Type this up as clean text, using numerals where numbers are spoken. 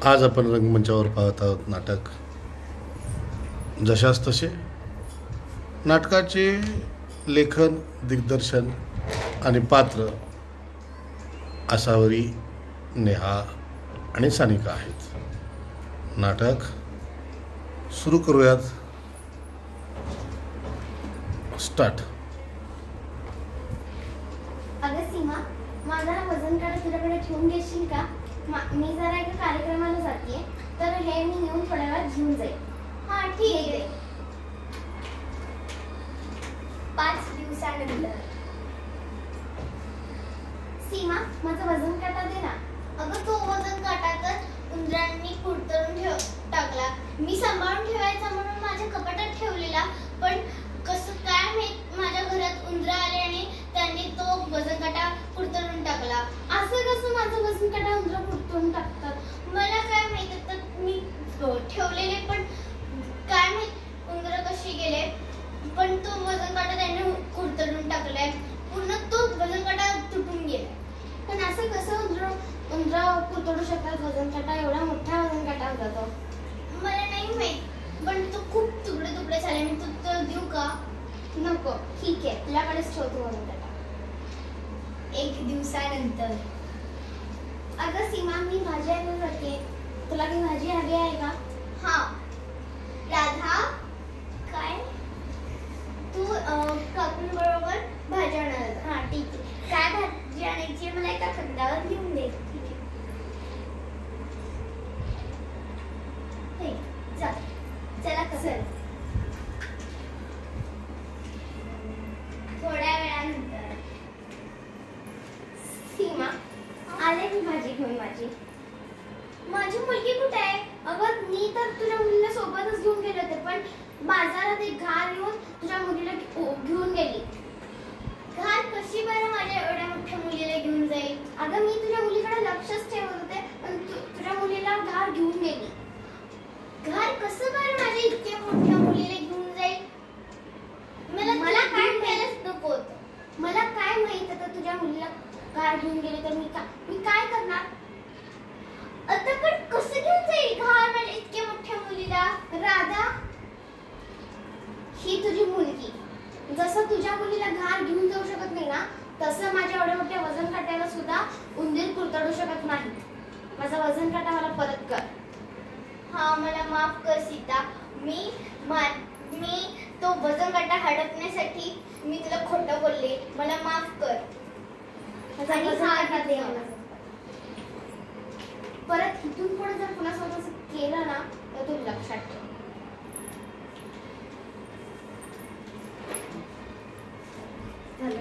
आज आपण रंगमंचावर पाहत आहोत नाटक जशास तसे. नाटकाचे लेखन, दिग्दर्शन आणि पात्र आसावरी, नेहा आणि सानिका आहेत. नाटक सुरू करूयात. स्टार्ट. अगं सीमा, माझा वजन काढा तुझ्याकडे ठेवून घेशील का? मी जरा एका कार्यक्रमाला जाते, तर हे मी येऊन थोड्या वेळात घेऊन जाईल. हा ठीक आहे. 5 दिवसानंतर. सीमा, माझा वजन काटा दे ना. अगं तो वजन काटा तर उंदरांनी कुरतरून टाकला. मी सांभाळून ठेवायचा म्हणून माझ्या कपाटात ठेवलेला, पण कसं काय माहित माझ्या घरात उंदर आले आणि त्यांनी तो वजन काटा कुरतरून टाकला. असं कसं माझं वजन काटा उंदर कुरतरून टाकतात? मला काय माहित. तर मी ठेवलेले, पण काय माहित उंदर कशी गेले, पण तो वजन काटा त्यांनी कुरतरून टाकलाय. पूर्ण तो वजन काटा तुटून गेला. पण असं कसं उंदर कुरतडू शकतात वजन काटा? एवढा मोठा वजन काटा होता तो. मला नाही माहित, पण तो खूप तुकडे तुकडे झाले. मी तो देऊ का? नको, ठीक आहे, तुझ्याकडेच ठेवतो वजन काटा. 1 दिवसानंतर. अगं सीमा, मी भाजी आणायला जाते. तुला काही भाजी हवी आहे का? हा. राधा, काय तू काकूंबरोबर भाजी आणायला जा. हा ठीक आहे. काय भाजी आणायची मला एका खंडावर लिहून दे. ठीक आहे, चला कसं. थोड्या वेळानंतर. सीमा, आले मी भाजी घेऊन. माझी मुलगी कुठे आहे? अगं मी तर तुझ्या मुलीला सोबतच घेऊन गेले होते, पण बाजारात एक घार येऊन तुझ्या मुलीला घेऊन गेली. घार कशी बरं माझ्या एवढ्या मोठ्या मुलीला घेऊन जाईल? अगं मी तुझ्या मुलीकडे लक्षच ठेवत होते, पण तुझ्या मुलीला घार घेऊन गेली. घार कसं बरं माझ्या इतक्या मोठ्या मुलीला घेऊन जाईल? मला काय माहितच नको होतं. मला काय माहित आता तुझ्या मुलीला घार घेऊन गेले तर मी काय करणार? आता पण कसं घेऊन जाईल घार माझ्या इतक्या मोठ्या मुलीला? राधा, ही तुझी मुलगी. जसं तुझ्या मुलीला घार घेऊन जाऊ शकत नाही ना, तसं माझ्या एवढ्या मोठ्या वजन काट्याला सुद्धा उंदीर कुरतडू शकत नाही. माझा वजन काटा मला परत कर. हा, मला माफ कर सीता. मी तो वजन काटा हडपण्यासाठी मी तुला खोटं बोलले. मला माफ कर. आणि हा दे मला. परत इथून पुढे जर कुणासोबत केलं ना, तर तू लक्षात ठेव. झालं.